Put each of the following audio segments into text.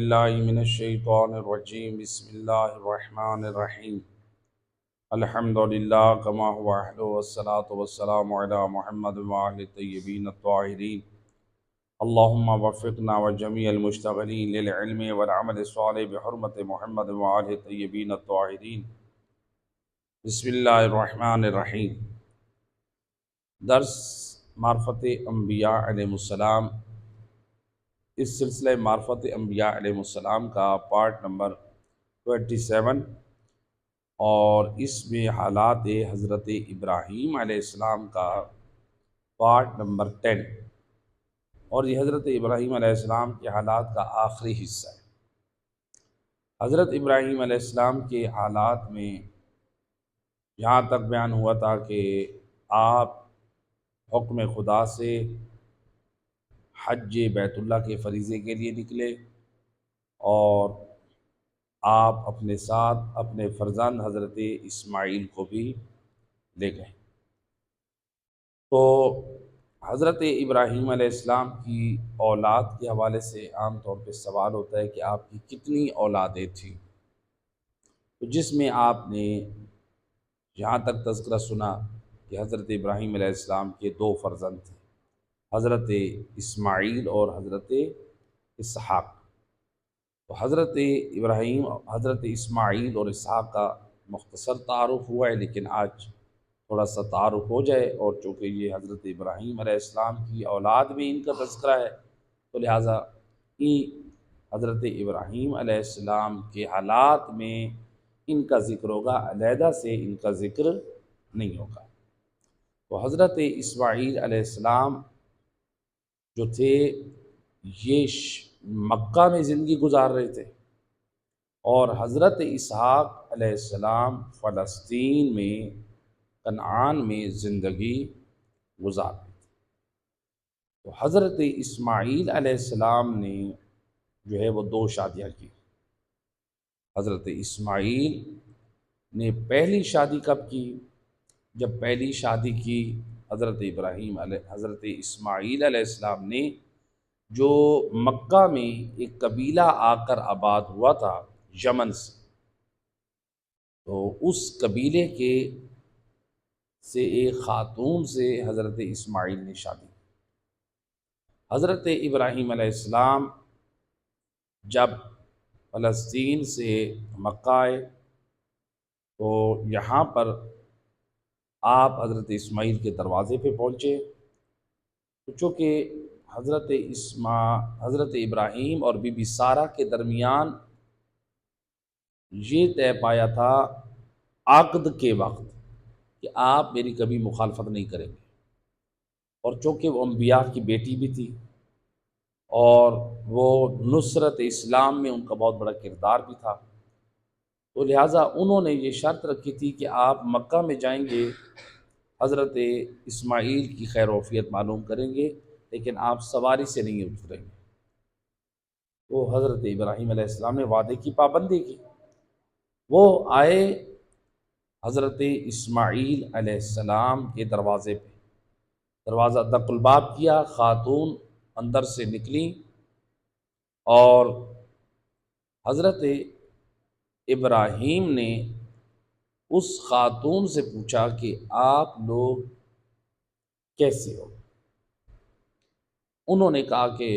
اللہ من الشیطان الرجیم بسم اللہ الرحمن الرحیم الحمدللہ کما هو اہلہ والصلاة والسلام علی محمد وآلہ الطیبین الطاہرین اللہم وفقنا وجمیع المشتغلین للعلم والعمل الصالح بحرمت محمد وآلہ الطیبین الطاہرین بسم اللہ الرحمن الرحیم۔ درس معرفت انبیاء علیہ السلام، اس سلسلہ معرفت انبیاء علیہ السلام کا پارٹ نمبر 27 اور اس میں حالات حضرت ابراہیم علیہ السلام کا پارٹ نمبر 10، اور یہ حضرت ابراہیم علیہ السلام کے حالات کا آخری حصہ ہے۔ حضرت ابراہیم علیہ السلام کے حالات میں یہاں تک بیان ہوا تھا کہ آپ حکم خدا سے حج بیت اللہ کے فریضے کے لیے نکلے، اور آپ اپنے ساتھ اپنے فرزند حضرت اسماعیل کو بھی لے گئے۔ تو حضرت ابراہیم علیہ السلام کی اولاد کے حوالے سے عام طور پہ سوال ہوتا ہے کہ آپ کی کتنی اولادیں تھیں، تو جس میں آپ نے یہاں تک تذکرہ سنا کہ حضرت ابراہیم علیہ السلام کے 2 فرزند تھے، حضرت اسماعیل اور حضرت اسحاق۔ تو حضرت ابراہیم، حضرت اسماعیل اور اسحاق کا مختصر تعارف ہوا ہے، لیکن آج تھوڑا سا تعارف ہو جائے، اور چونکہ یہ حضرت ابراہیم علیہ السلام کی اولاد میں ان کا تذکرہ ہے، تو لہٰذا حضرت ابراہیم علیہ السلام کے حالات میں ان کا ذکر ہوگا، علیحدہ سے ان کا ذکر نہیں ہوگا۔ تو حضرت اسماعیل علیہ السلام جو تھے یہ مکہ میں زندگی گزار رہے تھے، اور حضرت اسحاق علیہ السلام فلسطین میں کنعان میں زندگی گزار رہے تھے۔ تو حضرت اسماعیل علیہ السلام نے جو ہے وہ 2 شادیاں کی۔ حضرت اسماعیل نے پہلی شادی کب کی؟ جب پہلی شادی کی حضرت اسماعیل علیہ السلام نے، جو مکہ میں ایک قبیلہ آ کر آباد ہوا تھا یمن سے، تو اس قبیلے کے سے ایک خاتون سے حضرت اسماعیل نے شادی کی۔ حضرت ابراہیم علیہ السلام جب فلسطین سے مکہ آئے تو یہاں پر آپ حضرت اسماعیل کے دروازے پہ پہنچے، تو چونکہ حضرت ابراہیم اور بی بی سارہ کے درمیان یہ طے پایا تھا عقد کے وقت کہ آپ میری کبھی مخالفت نہیں کریں گے، اور چونکہ وہ انبیاء کی بیٹی بھی تھی اور وہ نصرت اسلام میں ان کا بہت بڑا کردار بھی تھا، تو لہٰذا انہوں نے یہ شرط رکھی تھی کہ آپ مکہ میں جائیں گے، حضرت اسماعیل کی خیر وفیت معلوم کریں گے، لیکن آپ سواری سے نہیں اتریں گے۔ تو حضرت ابراہیم علیہ السلام نے وعدے کی پابندی کی، وہ آئے حضرت اسماعیل علیہ السلام کے دروازے پہ، دروازہ دق الباب کیا، خاتون اندر سے نکلی اور حضرت ابراہیم نے اس خاتون سے پوچھا کہ آپ لوگ کیسے ہو؟ انہوں نے کہا کہ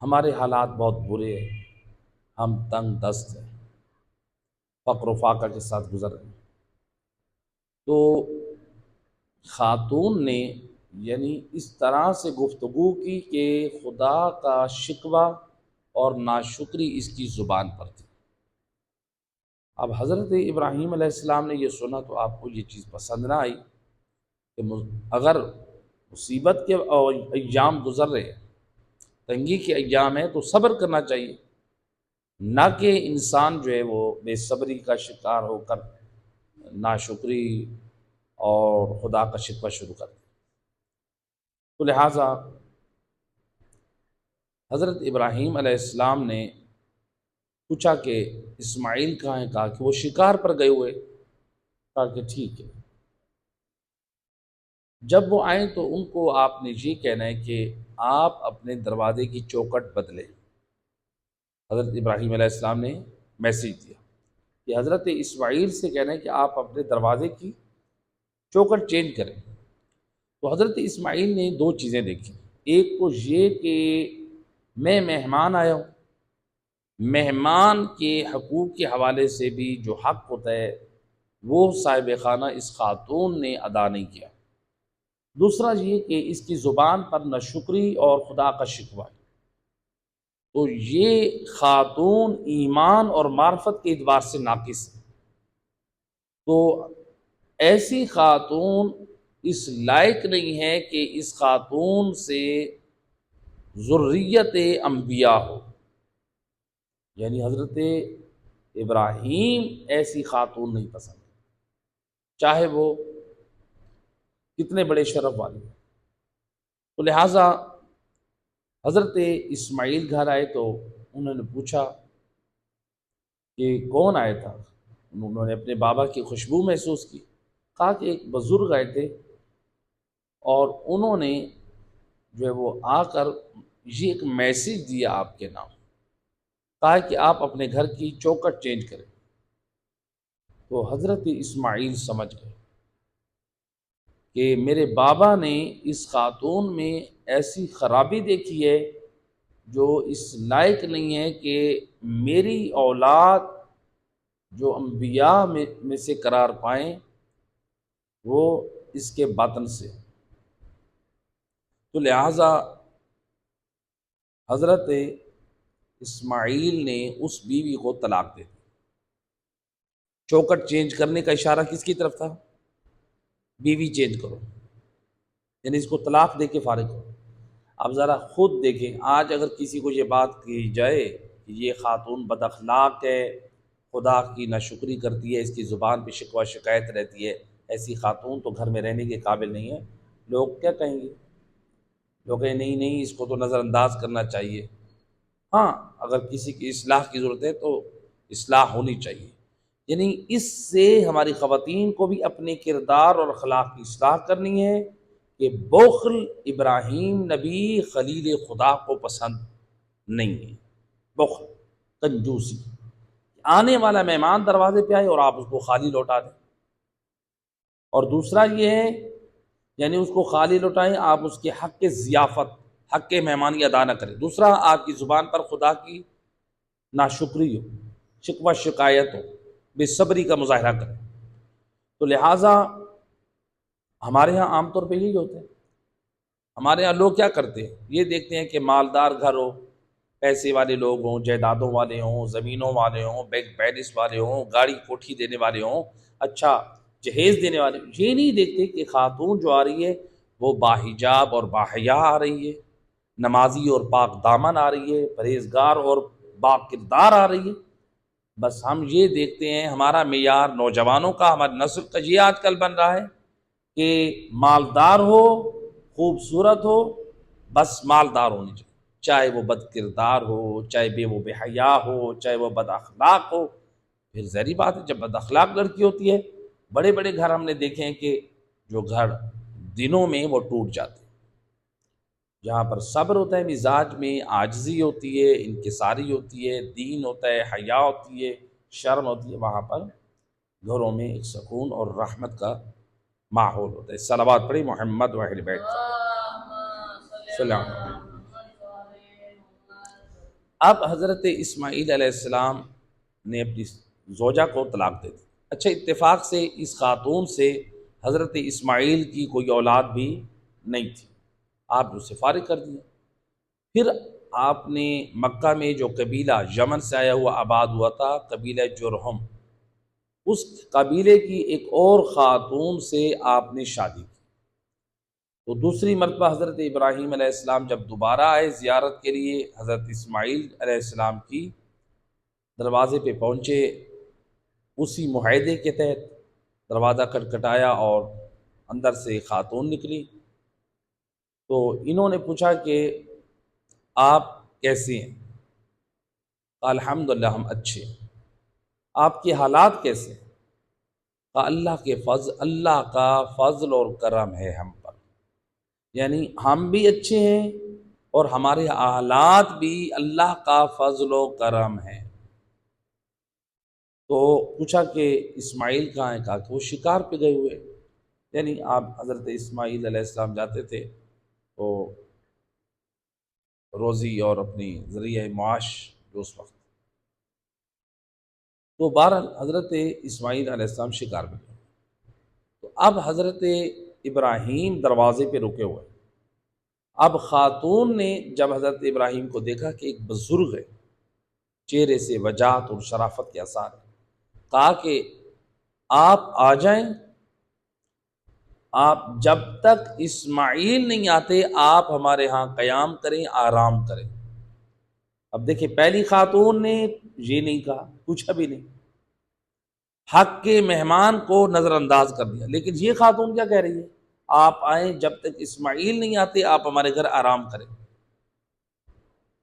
ہمارے حالات بہت برے ہیں، ہم تنگ دست ہیں، فقر و فاقہ کے ساتھ گزر رہے ہیں۔ تو خاتون نے یعنی اس طرح سے گفتگو کی کہ خدا کا شکوہ اور ناشکری اس کی زبان پر تھی۔ اب حضرت ابراہیم علیہ السلام نے یہ سنا تو آپ کو یہ چیز پسند نہ آئی کہ اگر مصیبت کے ایام گزر رہے ہیں، تنگی کے ایام ہیں، تو صبر کرنا چاہیے، نہ کہ انسان جو ہے وہ بے صبری کا شکار ہو کر ناشکری اور خدا کا شکوہ شروع کر دے۔ تو لہٰذا حضرت ابراہیم علیہ السلام نے پوچھا کہ اسماعیل کہاں ہیں؟ کہا کہ وہ شکار پر گئے ہوئے۔ کہا کہ ٹھیک ہے، جب وہ آئیں تو ان کو آپ نے یہ کہنا ہے کہ آپ اپنے دروازے کی چوکھٹ بدلیں، حضرت ابراہیم علیہ السلام نے میسیج دیا کہ حضرت اسماعیل سے کہنا ہے کہ آپ اپنے دروازے کی چوکھٹ چینج کریں۔ تو حضرت اسماعیل نے دو چیزیں دیکھی، ایک تو یہ کہ میں مہمان آیا ہوں، مہمان کے حقوق کے حوالے سے بھی جو حق ہوتا ہے وہ صاحب خانہ اس خاتون نے ادا نہیں کیا۔ دوسرا یہ کہ اس کی زبان پر نہ شکری اور خدا کا شکوہ ہے۔ تو یہ خاتون ایمان اور معرفت کے اعتبار سے ناقص ہے، تو ایسی خاتون اس لائق نہیں ہے کہ اس خاتون سے ذریت انبیاء ہو، یعنی حضرت ابراہیم ایسی خاتون نہیں پسند، چاہے وہ کتنے بڑے شرف والی ہو۔ تو لہٰذا حضرت اسماعیل گھر آئے تو انہوں نے پوچھا کہ کون آیا تھا، انہوں نے اپنے بابا کی خوشبو محسوس کی، کہا کہ ایک بزرگ آئے تھے اور انہوں نے جو ہے وہ آ کر یہ ایک میسیج دیا آپ کے نام، کہا کہ آپ اپنے گھر کی چوکھٹ چینج کریں۔ تو حضرت اسماعیل سمجھ گئے کہ میرے بابا نے اس خاتون میں ایسی خرابی دیکھی ہے جو اس لائق نہیں ہے کہ میری اولاد جو انبیاء میں سے قرار پائیں وہ اس کے باطن سے۔ تو لہٰذا حضرت اسماعیل نے اس بیوی کو طلاق دے دی۔ چوکھٹ چینج کرنے کا اشارہ کس کی طرف تھا؟ بیوی چینج کرو، یعنی اس کو طلاق دے کے فارغ کرو۔ اب ذرا خود دیکھیں، آج اگر کسی کو یہ بات کی جائے کہ یہ خاتون بد اخلاق ہے، خدا کی ناشکری کرتی ہے، اس کی زبان پہ شکوہ شکایت رہتی ہے، ایسی خاتون تو گھر میں رہنے کے قابل نہیں ہے، لوگ کیا کہیں گے؟ لوگ کہیں نہیں نہیں اس کو تو نظر انداز کرنا چاہیے۔ ہاں، اگر کسی کی اصلاح کی ضرورت ہے تو اصلاح ہونی چاہیے، یعنی اس سے ہماری خواتین کو بھی اپنے کردار اور اخلاق کی اصلاح کرنی ہے کہ بخل ابراہیم نبی خلیل خدا کو پسند نہیں ہے۔ بخل، کنجوسی، آنے والا مہمان دروازے پہ آئے اور آپ اس کو خالی لوٹا دیں، اور دوسرا یہ ہے یعنی اس کو خالی لوٹائیں، آپ اس کے حق کے ضیافت، حق کے مہمانی ادا نہ کریں۔ دوسرا، آپ کی زبان پر خدا کی ناشکری ہو، شکوہ شکایت ہو، بے صبری کا مظاہرہ کریں۔ تو لہٰذا ہمارے ہاں عام طور پہ یہی ہوتا ہے، ہمارے ہاں لوگ کیا کرتے ہیں، یہ دیکھتے ہیں کہ مالدار گھر ہو، پیسے والے لوگ ہوں، جائیدادوں والے ہوں، زمینوں والے ہوں، بینک بیلنس والے ہوں، گاڑی کوٹھی دینے والے ہوں، اچھا جہیز دینے والے ہوں، یہ نہیں دیکھتے کہ خاتون جو آ رہی ہے وہ باحجاب اور باحیا آ رہی ہے، نمازی اور پاک دامن آ رہی ہے، پرہیزگار اور با کردار آ رہی ہے۔ بس ہم یہ دیکھتے ہیں، ہمارا معیار نوجوانوں کا، ہماری نسل کا یہ آج کل بن رہا ہے کہ مالدار ہو، خوبصورت ہو، بس مالدار ہونی چاہیے، چاہے وہ بد کردار ہو، چاہے وہ بے حیا ہو، چاہے وہ بد اخلاق ہو۔ پھر ظاہری بات ہے جب بد اخلاق لڑکی ہوتی ہے، بڑے بڑے گھر ہم نے دیکھے ہیں کہ جو گھر دنوں میں وہ ٹوٹ جاتے ہیں۔ جہاں پر صبر ہوتا ہے، مزاج میں عاجزی ہوتی ہے، انکساری ہوتی ہے، دین ہوتا ہے، حیا ہوتی ہے، شرم ہوتی ہے، وہاں پر گھروں میں ایک سکون اور رحمت کا ماحول ہوتا ہے۔ صلوات پڑھی محمد و اہل بیت سلام۔ اب حضرت اسماعیل علیہ السلام نے اپنی زوجہ کو طلاق دے دی۔ اچھا، اتفاق سے اس خاتون سے حضرت اسماعیل کی کوئی اولاد بھی نہیں تھی، آپ نے اسے فارغ کر دیا۔ پھر آپ نے مکہ میں جو قبیلہ یمن سے آیا ہوا آباد ہوا تھا، قبیلہ جرہم، اس قبیلے کی ایک اور خاتون سے آپ نے شادی کی۔ تو دوسری مرتبہ حضرت ابراہیم علیہ السلام جب دوبارہ آئے زیارت کے لیے، حضرت اسماعیل علیہ السلام کی دروازے پہ پہنچے، اسی معاہدے کے تحت دروازہ کھٹکھٹایا اور اندر سے خاتون نکلی۔ تو انہوں نے پوچھا کہ آپ کیسے ہیں؟ الحمدللہ ہم اچھے ہیں۔ آپ کے حالات کیسے ہیں؟ اللہ کا فضل اور کرم ہے ہم پر، یعنی ہم بھی اچھے ہیں اور ہمارے حالات بھی اللہ کا فضل و کرم ہے۔ تو پوچھا کہ اسماعیل کہاں ہے؟ کہا کہ وہ شکار پہ گئے ہوئے، یعنی آپ حضرت اسماعیل علیہ السلام جاتے تھے تو روزی اور اپنی ذریعہ معاش جو اس وقت، تو بہرحال حضرت اسماعیل علیہ السلام شکار پہ گئے۔ تو اب حضرت ابراہیم دروازے پہ رکے ہوئے، اب خاتون نے جب حضرت ابراہیم کو دیکھا کہ ایک بزرگ ہے، چہرے سے وجاہت اور شرافت کے آثار ہیں، کہا کہ آپ آ جائیں، آپ جب تک اسماعیل نہیں آتے آپ ہمارے ہاں قیام کریں، آرام کریں۔ اب دیکھیں پہلی خاتون نے یہ نہیں کہا، پوچھا بھی نہیں، حق کے مہمان کو نظر انداز کر دیا، لیکن یہ خاتون کیا کہہ رہی ہے؟ آپ آئیں، جب تک اسماعیل نہیں آتے آپ ہمارے گھر آرام کریں۔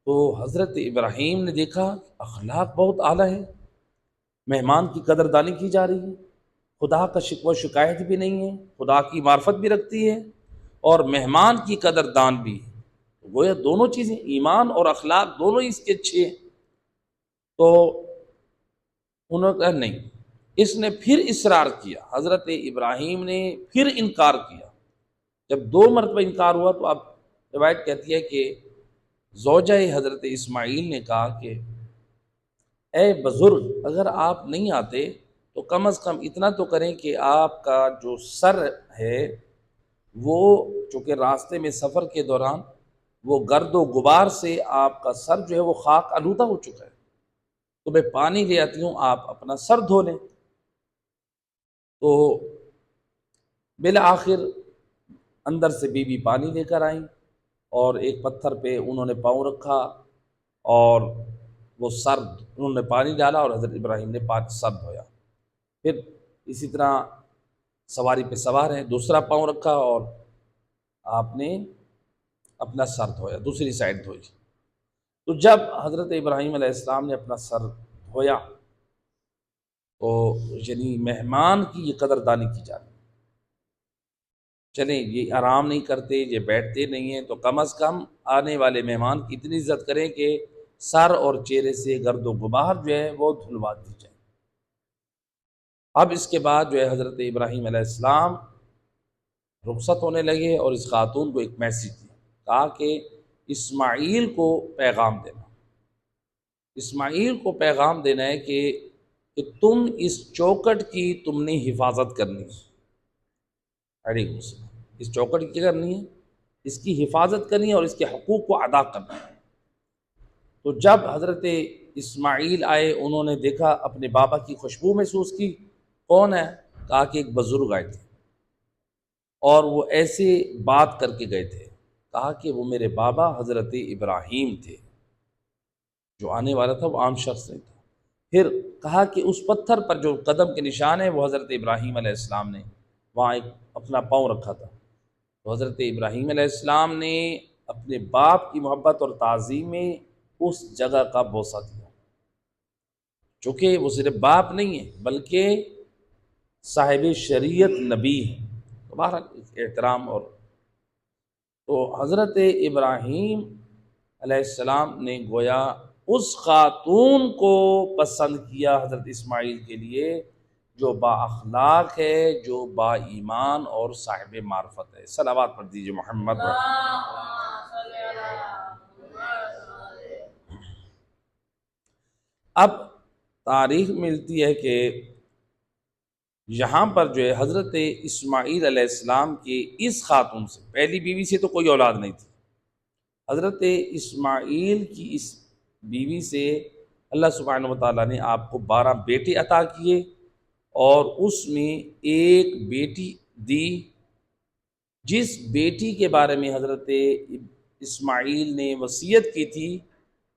تو حضرت ابراہیم نے دیکھا اخلاق بہت اعلیٰ ہے، مہمان کی قدردانی کی جا رہی ہے، خدا کا شکوہ و شکایت بھی نہیں ہے، خدا کی معرفت بھی رکھتی ہے اور مہمان کی قدردان بھی ہے۔ گویا دونوں چیزیں، ایمان اور اخلاق دونوں اس کے اچھے ہیں۔ تو انہوں نے کہا نہیں، اس نے پھر اصرار کیا، حضرت ابراہیم نے پھر انکار کیا۔ جب دو مرتبہ انکار ہوا تو اب روایت کہتی ہے کہ زوجہ حضرت اسماعیل نے کہا کہ اے بزرگ، اگر آپ نہیں آتے تو کم از کم اتنا تو کریں کہ آپ کا جو سر ہے وہ، چونکہ راستے میں سفر کے دوران وہ گرد و غبار سے آپ کا سر جو ہے وہ خاک آلودہ ہو چکا ہے، تو میں پانی لے آتی ہوں، آپ اپنا سر دھو لیں۔ تو بالآخر اندر سے بی بی پانی لے کر آئیں اور ایک پتھر پہ انہوں نے پاؤں رکھا اور وہ سر انہوں نے پانی ڈالا اور حضرت ابراہیم نے سر دھویا۔ پھر اسی طرح سواری پہ سوار ہیں، دوسرا پاؤں رکھا اور آپ نے اپنا سر دھویا، دوسری سائڈ دھوئی۔ تو جب حضرت ابراہیم علیہ السلام نے اپنا سر دھویا تو یعنی مہمان کی یہ قدردانی کی جاتی، چلیں یہ آرام نہیں کرتے، یہ بیٹھتے نہیں ہیں، تو کم از کم آنے والے مہمان کی اتنی عزت کریں کہ سر اور چہرے سے گرد و غبار جو ہے وہ دھلوا دی جائے۔ اب اس کے بعد جو ہے حضرت ابراہیم علیہ السلام رخصت ہونے لگے اور اس خاتون کو ایک میسیج دیا، کہا کہ اسماعیل کو پیغام دینا، اسماعیل کو پیغام دینا ہے کہ تم اس چوکٹ کی تم نے حفاظت کرنی ہے۔ علیکم السلام۔ اس چوکٹ کی کیا کرنی ہے؟ اس کی حفاظت کرنی ہے اور اس کے حقوق کو ادا کرنا ہے۔ تو جب حضرت اسماعیل آئے، انہوں نے دیکھا، اپنے بابا کی خوشبو محسوس کی، کون ہے؟ کہا کہ ایک بزرگ آئے تھے اور وہ ایسے بات کر کے گئے تھے، کہا کہ وہ میرے بابا حضرت ابراہیم تھے، جو آنے والا تھا وہ عام شخص نہیں تھا۔ پھر کہا کہ اس پتھر پر جو قدم کے نشان ہے وہ حضرت ابراہیم علیہ السلام نے وہاں ایک اپنا پاؤں رکھا تھا۔ تو حضرت ابراہیم علیہ السلام نے اپنے باپ کی محبت اور تعظیم میں اس جگہ کا بوسہ دیا، چونکہ وہ صرف باپ نہیں ہے بلکہ صاحب شریعت نبی ہے، تو بہرحال احترام۔ اور تو حضرت ابراہیم علیہ السلام نے گویا اس خاتون کو پسند کیا حضرت اسماعیل کے لیے جو با اخلاق ہے، جو با ایمان اور صاحب معرفت ہے۔ صلوات پڑھ دیجیے محمد۔ اب تاریخ ملتی ہے کہ یہاں پر جو ہے حضرت اسماعیل علیہ السلام کی اس خاتون سے، پہلی بیوی سے تو کوئی اولاد نہیں تھی، حضرت اسماعیل کی اس بیوی سے اللہ سبحانہ وتعالیٰ نے آپ کو 12 بیٹے عطا کیے اور اس میں ایک بیٹی دی، جس بیٹی کے بارے میں حضرت اسماعیل نے وصیت کی تھی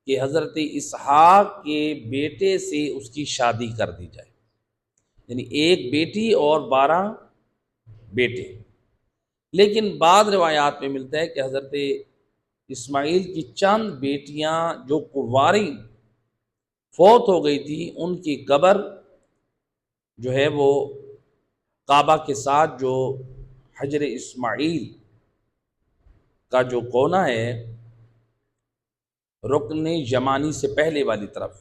کہ حضرت اسحاق کے بیٹے سے اس کی شادی کر دی جائے، یعنی ایک بیٹی اور 12 بیٹے۔ لیکن بعض روایات میں ملتا ہے کہ حضرت اسماعیل کی چند بیٹیاں جو کنواری فوت ہو گئی تھی، ان کی قبر جو ہے وہ کعبہ کے ساتھ جو حجر اسماعیل کا جو کونا ہے رکن یمانی سے پہلے والی طرف،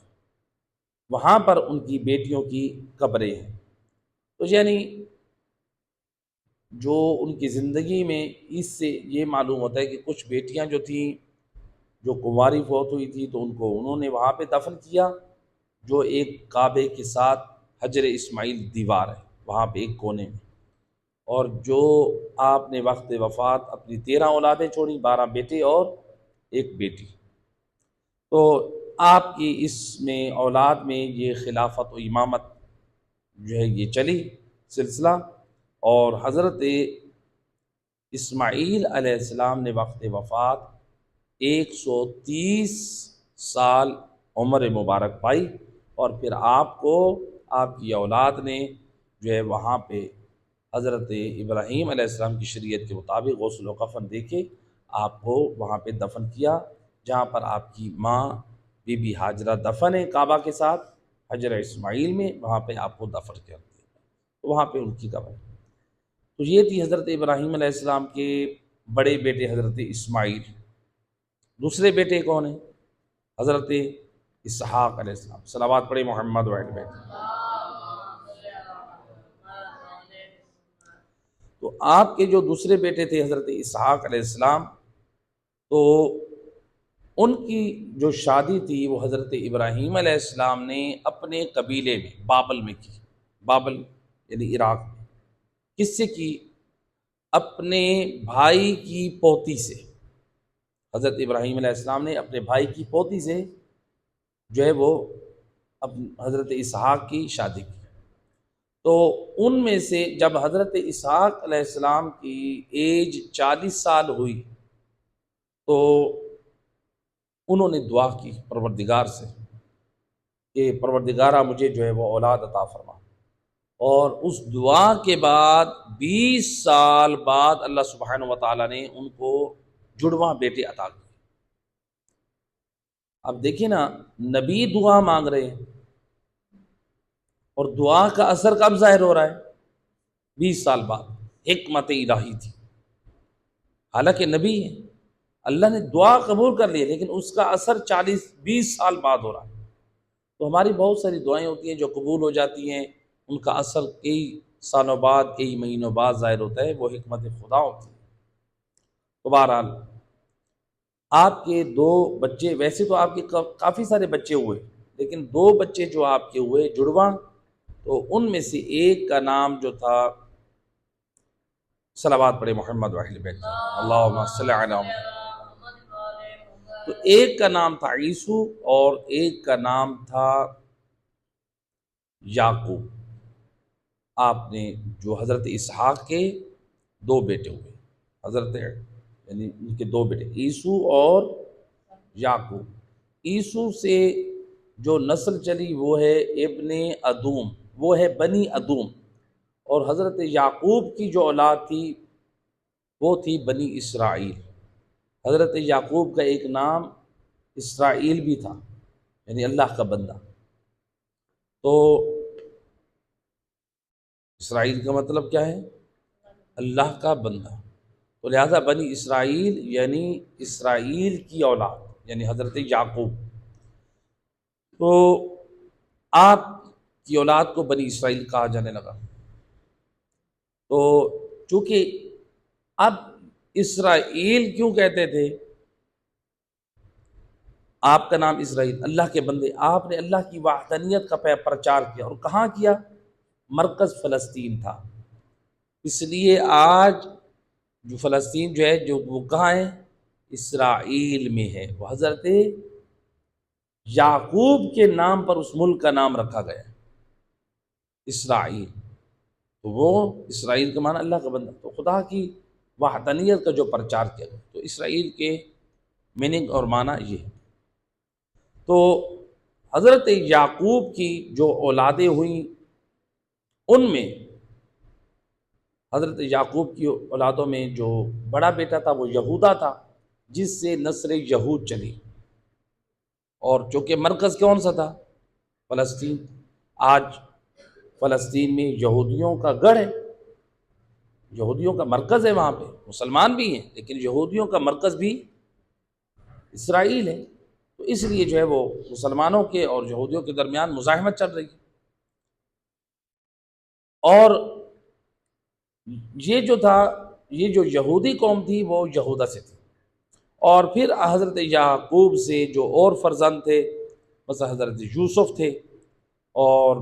وہاں پر ان کی بیٹیوں کی قبریں ہیں۔ تو یعنی جو ان کی زندگی میں اس سے یہ معلوم ہوتا ہے کہ کچھ بیٹیاں جو تھیں جو کنواری فوت ہوئی تھی تو ان کو انہوں نے وہاں پہ دفن کیا، جو ایک کعبے کے ساتھ حجر اسماعیل دیوار ہے وہاں پہ ایک کونے میں، اور جو آپ نے وقت وفات اپنی 13 اولادیں چھوڑی، 12 بیٹے اور ایک بیٹی۔ تو آپ کی اس میں اولاد میں یہ خلافت و امامت جو ہے یہ چلی سلسلہ، اور حضرت اسماعیل علیہ السلام نے وقت وفات 130 سال عمر مبارک پائی، اور پھر آپ کو آپ کی اولاد نے جو ہے وہاں پہ حضرت ابراہیم علیہ السلام کی شریعت کے مطابق غسل و کفن دے کے آپ کو وہاں پہ دفن کیا، جہاں پر آپ کی ماں بی بی ہاجرہ دفن ہے کعبہ کے ساتھ حجر اسماعیل میں، وہاں پہ آپ کو دفن کر دیا، وہاں پہ ان کی قبر ہے۔ تو یہ تھی حضرت ابراہیم علیہ السلام کے بڑے بیٹے حضرت اسماعیل۔ دوسرے بیٹے کون ہیں؟ حضرت اسحاق علیہ السلام۔ صلوات پڑھے محمد و اہل بیت۔ تو آپ کے جو دوسرے بیٹے تھے حضرت اسحاق علیہ السلام، تو ان کی جو شادی تھی وہ حضرت ابراہیم علیہ السلام نے اپنے قبیلے میں بابل میں کی، بابل یعنی عراق میں۔ کس سے کی؟ اپنے بھائی کی پوتی سے۔ حضرت ابراہیم علیہ السلام نے اپنے بھائی کی پوتی سے جو ہے وہ حضرت اسحاق کی شادی کی۔ تو ان میں سے جب حضرت اسحاق علیہ السلام کی ایج 40 سال ہوئی تو انہوں نے دعا کی پروردگار سے کہ پروردگارہ مجھے جو ہے وہ اولاد عطا فرما، اور اس دعا کے بعد 20 سال بعد اللہ سبحانہ و تعالیٰ نے ان کو جڑواں بیٹے عطا کیے۔ اب دیکھیں نا، نبی دعا مانگ رہے ہیں اور دعا کا اثر کب ظاہر ہو رہا ہے؟ 20 سال بعد۔ حکمت الہی تھی، حالانکہ نبی ہے، اللہ نے دعا قبول کر لی لیکن اس کا اثر 20 سال بعد ہو رہا ہے۔ تو ہماری بہت ساری دعائیں ہوتی ہیں جو قبول ہو جاتی ہیں، ان کا اثر کئی سالوں بعد، کئی مہینوں بعد ظاہر ہوتا ہے، وہ حکمت خدا ہوتی ہے۔ تو بہرحال آپ کے 2 بچے، ویسے تو آپ کے کافی سارے بچے ہوئے، لیکن 2 بچے جو آپ کے ہوئے جڑواں، تو ان میں سے ایک کا نام جو تھا، صلوات پڑھے محمد و اہل بیت، اللہم صلی علی محمد۔ تو ایک کا نام تھا عیسو اور ایک کا نام تھا یعقوب۔ آپ نے جو حضرت اسحاق کے 2 بیٹے ہوئے، حضرت یعنی ان کے 2 بیٹے عیسو اور یعقوب۔ عیسو سے جو نسل چلی وہ ہے ابن ادوم، وہ ہے بنی ادوم، اور حضرت یعقوب کی جو اولاد تھی وہ تھی بنی اسرائیل۔ حضرت یعقوب کا ایک نام اسرائیل بھی تھا، یعنی اللہ کا بندہ۔ تو اسرائیل کا مطلب کیا ہے؟ اللہ کا بندہ۔ تو لہٰذا بنی اسرائیل یعنی اسرائیل کی اولاد، یعنی حضرت یعقوب۔ تو آپ کی اولاد کو بنی اسرائیل کہا جانے لگا۔ تو چونکہ اب اسرائیل کیوں کہتے تھے؟ آپ کا نام اسرائیل، اللہ کے بندے، آپ نے اللہ کی وحدانیت کا پرچار کیا، اور کہاں کیا؟ مرکز فلسطین تھا۔ اس لیے آج جو فلسطین جو ہے جو وہ کہاں ہے؟ اسرائیل میں ہے۔ وہ حضرت یعقوب کے نام پر اس ملک کا نام رکھا گیا اسرائیل۔ تو وہ اسرائیل کا معنی اللہ کا بندہ، تو خدا کی وحدانیت کا جو پرچار کیا گیا، تو اسرائیل کے میننگ اور معنی یہ ہے۔ تو حضرت یعقوب کی جو اولادیں ہوئیں ان میں حضرت یعقوب کی اولادوں میں جو بڑا بیٹا تھا وہ یہودا تھا، جس سے نسل یہود چلی، اور چونکہ مرکز کون سا تھا؟ فلسطین۔ آج فلسطین میں یہودیوں کا گڑھ ہے، یہودیوں کا مرکز ہے، وہاں پہ مسلمان بھی ہیں لیکن یہودیوں کا مرکز بھی اسرائیل ہے۔ تو تو اس لیے جو ہے وہ مسلمانوں کے اور یہودیوں کے درمیان مزاحمت چل رہی ہے۔ اور یہ جو تھا، یہ جو یہودی قوم تھی وہ یہودا سے تھی، اور پھر حضرت یعقوب سے جو اور فرزند تھے، مثلا حضرت یوسف تھے، اور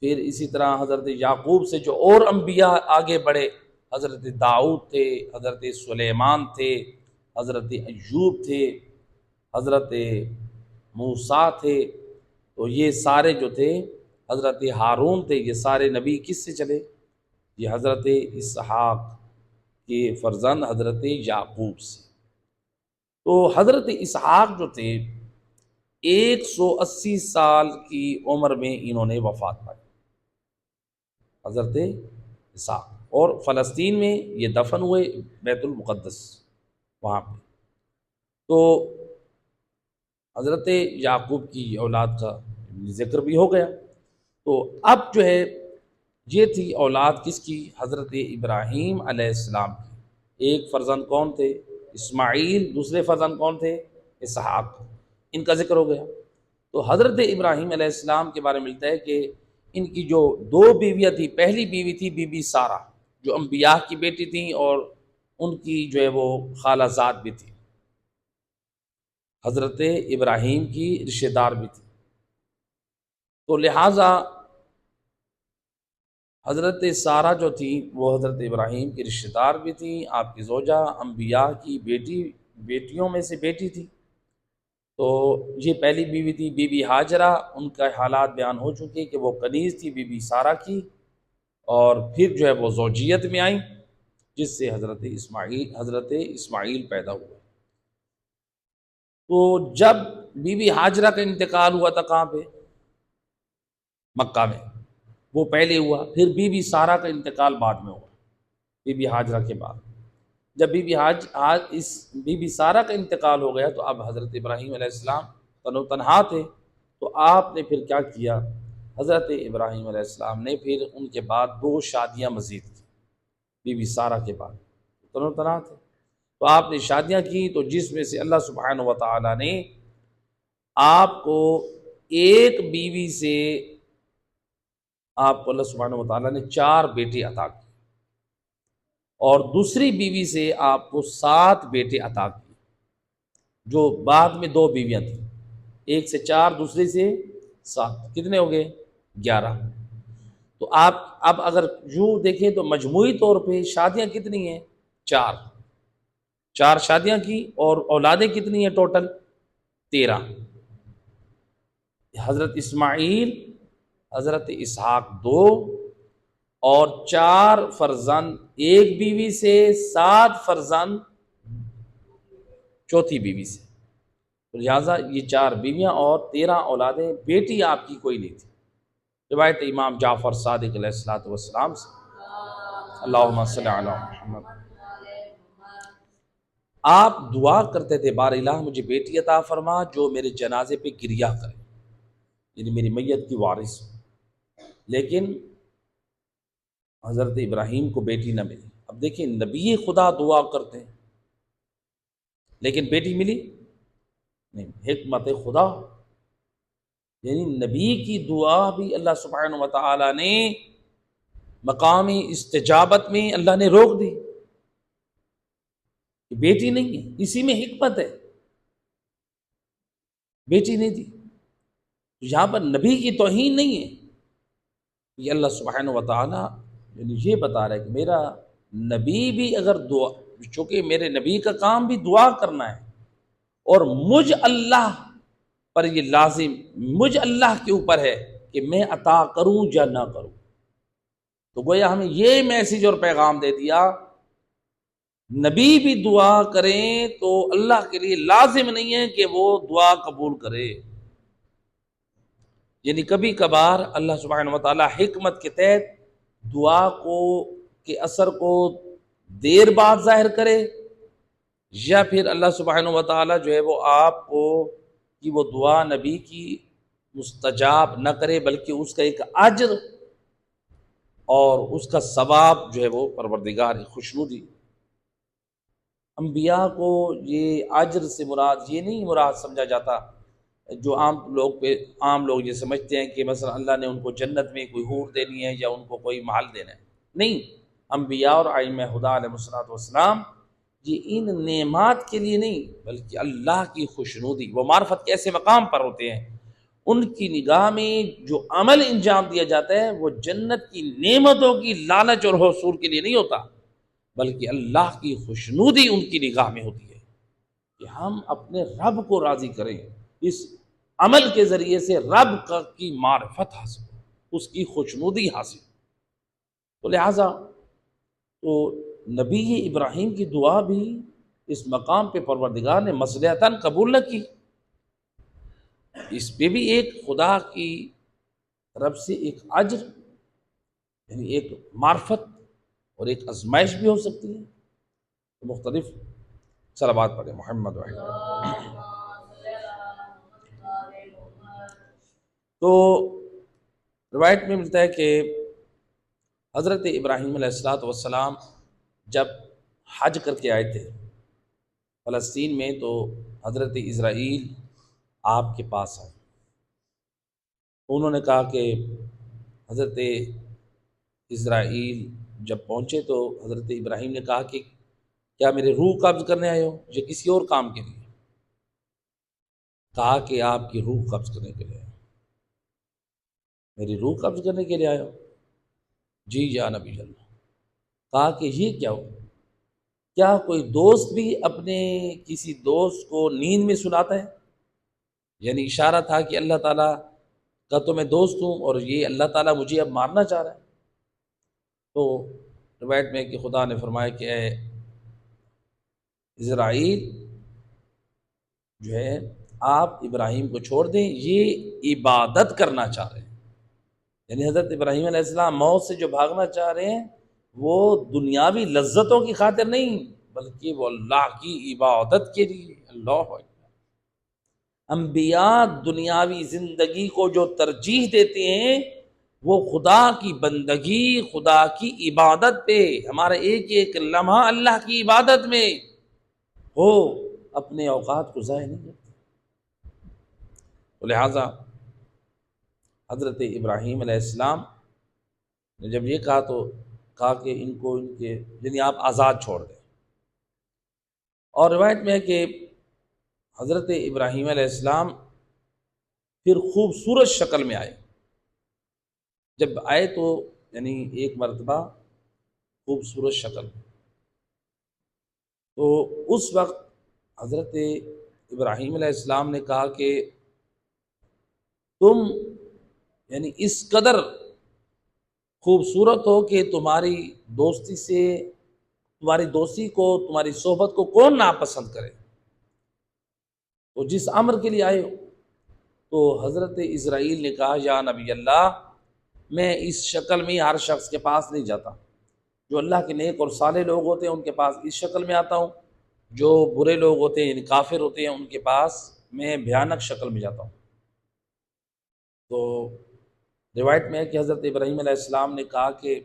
پھر اسی طرح حضرت یعقوب سے جو اور انبیاء آگے بڑھے، حضرت داؤد تھے، حضرت سلیمان تھے، حضرت ایوب تھے، حضرت موسیٰ تھے، تو یہ سارے جو تھے، حضرت ہارون تھے، یہ سارے نبی کس سے چلے؟ یہ حضرت اسحاق کے فرزند حضرت یعقوب سے۔ تو حضرت اسحاق جو تھے 180 سال کی عمر میں انہوں نے وفات پائی، حضرت اسحاق، اور فلسطین میں یہ دفن ہوئے، بیت المقدس وہاں پہ۔ تو حضرت یعقوب کی اولاد کا ذکر بھی ہو گیا۔ تو اب جو ہے یہ تھی اولاد کس کی؟ حضرت ابراہیم علیہ السلام کی۔ ایک فرزند کون تھے؟ اسماعیل، دوسرے فرزند کون تھے؟ اسحاق، ان کا ذکر ہو گیا۔ تو حضرت ابراہیم علیہ السلام کے بارے میں ملتا ہے کہ ان کی جو دو بیویاں تھیں، پہلی بیوی تھی بی بی سارہ جو انبیاء کی بیٹی تھیں، اور ان کی جو ہے وہ خالہ زاد بھی تھی، حضرت ابراہیم کی رشتہ دار بھی تھی۔ تو لہٰذا حضرت سارہ جو تھی وہ حضرت ابراہیم کی رشتہ دار بھی تھیں، آپ کی زوجہ، انبیاء کی بیٹیوں میں سے بیٹی تھی۔ تو یہ پہلی بیوی تھی بی بی ہاجرہ، ان کا حالات بیان ہو چکے کہ وہ کنیز تھی بی بی سارہ کی، اور پھر جو ہے وہ زوجیت میں آئیں، جس سے حضرت اسماعیل پیدا ہوئے۔ تو جب بی بی ہاجرہ کا انتقال ہوا تھا کہاں پہ؟ مکہ میں، وہ پہلے ہوا، پھر بی بی سارہ کا انتقال بعد میں ہوا، بی بی ہاجرہ کے بعد۔ جب بی بی سارہ کا انتقال ہو گیا تو اب حضرت ابراہیم علیہ السلام تن و تنہا تھے، تو آپ نے پھر کیا کیا؟ حضرت ابراہیم علیہ السلام نے پھر ان کے بعد 2 شادیاں مزید کی، بی بی سارہ کے بعد، تن و تنہا تھے تو آپ نے شادیاں کی، تو جس میں سے اللہ سبحانہ و تعالیٰ نے آپ کو ایک بیوی سے، آپ کو اللہ سبحانہ و تعالیٰ نے 4 بیٹے عطا کیے، اور دوسری بیوی سے آپ کو 7 بیٹے عطا کیے، جو بعد میں 2 بیویاں تھیں، ایک سے 4 دوسری سے 7، کتنے ہو گئے؟ 11۔ تو آپ اب اگر یوں دیکھیں تو مجموعی طور پہ شادیاں کتنی ہیں؟ 4 شادیاں کی، اور اولادیں کتنی ہیں ٹوٹل؟ 13۔ حضرت اسماعیل، حضرت اسحاق 2، اور 4 فرزند ایک بیوی سے، 7 فرزند چوتھی بیوی سے، تو لہٰذا یہ 4 بیویاں اور 13 اولادیں، بیٹی آپ کی کوئی نہیں تھی۔ روایت امام جعفر صادق علیہ الصلوۃ والسلام سے، اللہم صلی علی محمد، آپ دعا کرتے تھے بار الہ مجھے بیٹی عطا فرما جو میرے جنازے پہ گریہ کرے، یعنی میری میت کی وارث ہو، لیکن حضرت ابراہیم کو بیٹی نہ ملی۔ اب دیکھیں نبی خدا دعا کرتے ہیں لیکن بیٹی ملی نہیں، حکمت خدا، یعنی نبی کی دعا بھی اللہ سبحانہ و تعالیٰ نے مقام استجابت میں اللہ نے روک دی کہ بیٹی نہیں ہے، اسی میں حکمت ہے، بیٹی نہیں دی۔ یہاں پر نبی کی توہین نہیں ہے، یہ اللہ سبحانہ و تعالیٰ یعنی یہ بتا رہا ہے کہ میرا نبی بھی اگر دعا، چونکہ میرے نبی کا کام بھی دعا کرنا ہے، اور مجھ اللہ پر یہ لازم، مجھ اللہ کے اوپر ہے کہ میں عطا کروں یا نہ کروں۔ تو گویا ہمیں یہ میسیج اور پیغام دے دیا، نبی بھی دعا کریں تو اللہ کے لیے لازم نہیں ہے کہ وہ دعا قبول کرے، یعنی کبھی کبھار اللہ سبحانہ و تعالی حکمت کے تحت دعا کو کے اثر کو دیر بعد ظاہر کرے، یا پھر اللہ سبحانہ و تعالی جو ہے وہ آپ کو کہ وہ دعا نبی کی مستجاب نہ کرے، بلکہ اس کا ایک اجر اور اس کا ثواب جو ہے وہ پروردگار خوشنودی۔ انبیاء کو یہ اجر سے مراد یہ نہیں مراد سمجھا جاتا جو عام لوگ یہ سمجھتے ہیں کہ مثلا اللہ نے ان کو جنت میں کوئی حور دینی ہے یا ان کو کوئی محل دینا ہے. نہیں، انبیاء اور ائمہ خدا علیہ الصلوۃ والسلام یہ ان نعمات کے لیے نہیں بلکہ اللہ کی خوشنودی، وہ معرفت کے ایسے مقام پر ہوتے ہیں ان کی نگاہ میں جو عمل انجام دیا جاتا ہے وہ جنت کی نعمتوں کی لالچ اور حصول کے لیے نہیں ہوتا، بلکہ اللہ کی خوشنودی ان کی نگاہ میں ہوتی ہے کہ ہم اپنے رب کو راضی کریں، اس عمل کے ذریعے سے رب کی معرفت حاصل ہو، اس کی خوشنودی حاصل. تو لہٰذا تو نبی ابراہیم کی دعا بھی اس مقام پہ پروردگار نے مصلحتاً قبول نہ کی، اس پہ بھی ایک خدا کی طرف سے ایک اجر یعنی ایک معرفت اور ایک آزمائش بھی ہو سکتی ہے. مختلف صلوات پڑھیں محمد وحید. تو روایت میں ملتا ہے کہ حضرت ابراہیم علیہ الصلوۃ والسلام جب حج کر کے آئے تھے فلسطین میں تو حضرت اسرائیل آپ کے پاس آئے. انہوں نے کہا کہ حضرت اسرائیل جب پہنچے تو حضرت ابراہیم نے کہا کہ کیا میرے روح قبض کرنے آئے ہو یا کسی اور کام کے لیے؟ کہا کہ آپ کی روح قبض کرنے کے لیے آئے. میری روح قبض کرنے کے لیے آئے ہو؟ جی یا نبی اللہ. کہا کہ یہ کیا ہو؟ کیا کوئی دوست بھی اپنے کسی دوست کو نیند میں سناتا ہے؟ یعنی اشارہ تھا کہ اللہ تعالیٰ کا تو میں دوست ہوں اور یہ اللہ تعالیٰ مجھے اب مارنا چاہ رہا ہے. تو روایت میں کہ خدا نے فرمایا کہ اے اسرائیل جو ہے آپ ابراہیم کو چھوڑ دیں، یہ عبادت کرنا چاہ رہے ہیں. یعنی حضرت ابراہیم علیہ السلام موت سے جو بھاگنا چاہ رہے ہیں وہ دنیاوی لذتوں کی خاطر نہیں بلکہ وہ اللہ کی عبادت کے لیے. اللہ اکبر. انبیاء دنیاوی زندگی کو جو ترجیح دیتے ہیں وہ خدا کی بندگی، خدا کی عبادت پہ، ہمارا ایک ایک لمحہ اللہ کی عبادت میں ہو، اپنے اوقات کو ضائع نہیں کرتے. تو لہٰذا حضرت ابراہیم علیہ السلام نے جب یہ کہا تو کہا کہ ان کو ان کے یعنی آپ آزاد چھوڑ دیں. اور روایت میں ہے کہ حضرت ابراہیم علیہ السلام پھر خوبصورت شکل میں آئے. جب آئے تو یعنی ایک مرتبہ خوبصورت شکل، تو اس وقت حضرت ابراہیم علیہ السلام نے کہا کہ تم یعنی اس قدر خوبصورت ہو کہ تمہاری دوستی کو، تمہاری صحبت کو کون ناپسند کرے. تو جس امر کے لیے آئے ہو. تو حضرت اسرائیل نے کہا یا نبی اللہ میں اس شکل میں ہر شخص کے پاس نہیں جاتا، جو اللہ کے نیک اور صالح لوگ ہوتے ہیں ان کے پاس اس شکل میں آتا ہوں، جو برے لوگ ہوتے ہیں یعنی کافر ہوتے ہیں ان کے پاس میں بھیانک شکل میں جاتا ہوں. تو روایت میں ہے کہ حضرت ابراہیم علیہ السلام نے کہا کہ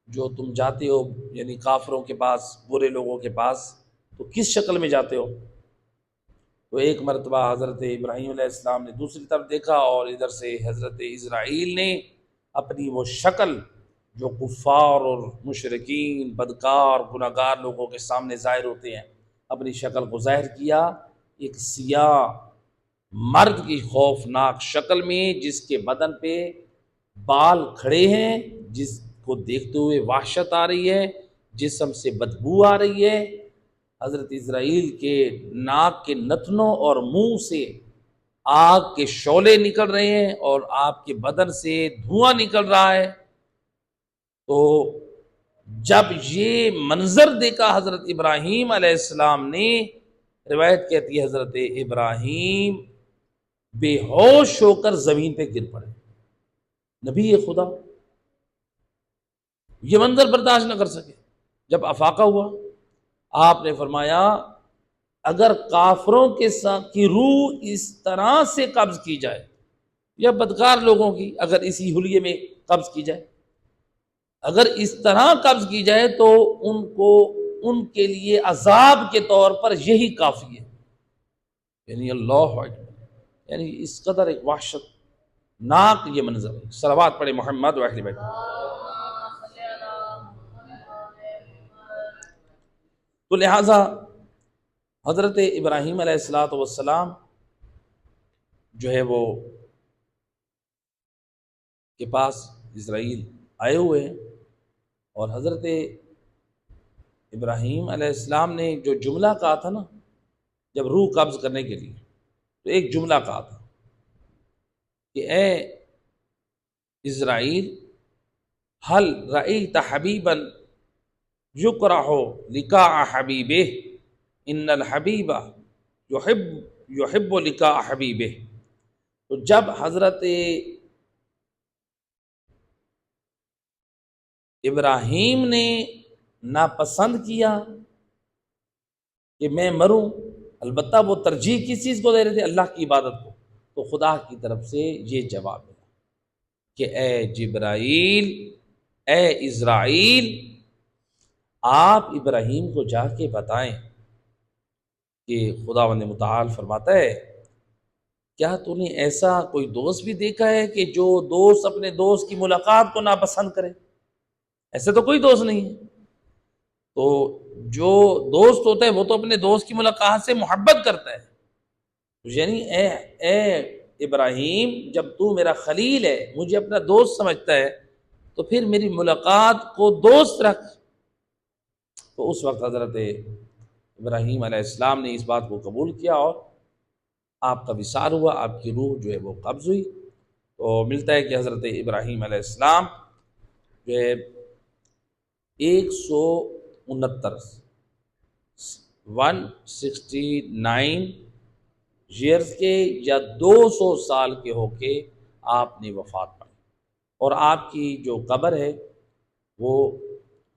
جو تم جاتے ہو یعنی کافروں کے پاس، برے لوگوں کے پاس، تو کس شکل میں جاتے ہو؟ تو ایک مرتبہ حضرت ابراہیم علیہ السلام نے دوسری طرف دیکھا اور ادھر سے حضرت اسرائیل نے اپنی وہ شکل جو کفار اور مشرکین، بدکار، گناہگار لوگوں کے سامنے ظاہر ہوتے ہیں، اپنی شکل کو ظاہر کیا ایک سیاہ مرد کی خوفناک شکل میں جس کے بدن پہ بال کھڑے ہیں، جس کو دیکھتے ہوئے وحشت آ رہی ہے، جسم سے بدبو آ رہی ہے. حضرت اسرائیل کے ناک کے نتنوں اور منہ سے آگ کے شعلے نکل رہے ہیں اور آپ کے بدن سے دھواں نکل رہا ہے. تو جب یہ منظر دیکھا حضرت ابراہیم علیہ السلام نے، روایت کہتی ہے حضرت ابراہیم بے ہوش ہو کر زمین پہ گر پڑے. نبی خدا یہ منظر برداشت نہ کر سکے. جب افاقہ ہوا آپ نے فرمایا اگر کافروں کے ساتھ کی روح اس طرح سے قبض کی جائے یا بدکار لوگوں کی اگر اسی حلیے میں قبض کی جائے، اگر اس طرح قبض کی جائے تو ان کو ان کے لیے عذاب کے طور پر یہی کافی ہے. یعنی اللہ اکبر، یعنی اس قدر ایک وحشت ناک یہ منظر ہے. صلوات پڑھے محمد و اہل بیت. تو لہٰذا حضرت ابراہیم علیہ السلام جو ہے وہ کے پاس اسرائیل آئے ہوئے ہیں، اور حضرت ابراہیم علیہ السلام نے جو جملہ کہا تھا نا جب روح قبض کرنے کے لیے، تو ایک جملہ کہا تھا کہ اے اسرائیل حل رأیت حبیبا یکرہ لقاء حبیبہ ان الحبیب یحب لقاء حبیبہ. تو جب حضرت ابراہیم نے ناپسند کیا کہ میں مروں، البتہ وہ ترجیح کس چیز کو دے رہے تھے؟ اللہ کی عبادت کو. تو خدا کی طرف سے یہ جواب ملا کہ اے جبرائیل، اے اسرائیل، آپ ابراہیم کو جا کے بتائیں کہ خداوند متعال فرماتا ہے کیا تو نے ایسا کوئی دوست بھی دیکھا ہے کہ جو دوست اپنے دوست کی ملاقات کو ناپسند کرے؟ ایسے تو کوئی دوست نہیں ہے. تو جو دوست ہوتا ہے وہ تو اپنے دوست کی ملاقات سے محبت کرتا ہے. یعنی اے ابراہیم، جب تو میرا خلیل ہے، مجھے اپنا دوست سمجھتا ہے، تو پھر میری ملاقات کو دوست رکھ. تو اس وقت حضرت ابراہیم علیہ السلام نے اس بات کو قبول کیا اور آپ کا وصال ہوا، آپ کی روح جو ہے وہ قبض ہوئی. تو ملتا ہے کہ حضرت ابراہیم علیہ السلام جو ہے 169 ایئرز کے یا 200 سال کے ہو کے آپ نے وفات پائی. اور آپ کی جو قبر ہے وہ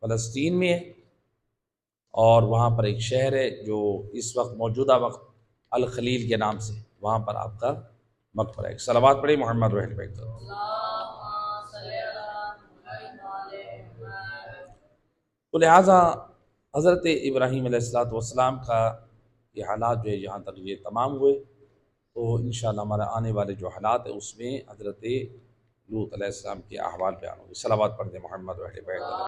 فلسطین میں ہے، اور وہاں پر ایک شہر ہے جو اس وقت موجودہ وقت الخلیل کے نام سے، وہاں پر آپ کا مقبرہ ہے. صلوات پڑھی محمد و اہل بیت. تو لہٰذا حضرت ابراہیم علیہ السلام کا یہ حالات جو ہے یہاں تک یہ تمام ہوئے. تو انشاءاللہ ہمارا آنے والے جو حالات ہیں اس میں حضرت لوط علیہ السلام کے احوال بیان ہوں گے. صلوات پڑھ دیں محمد و اہل بیت.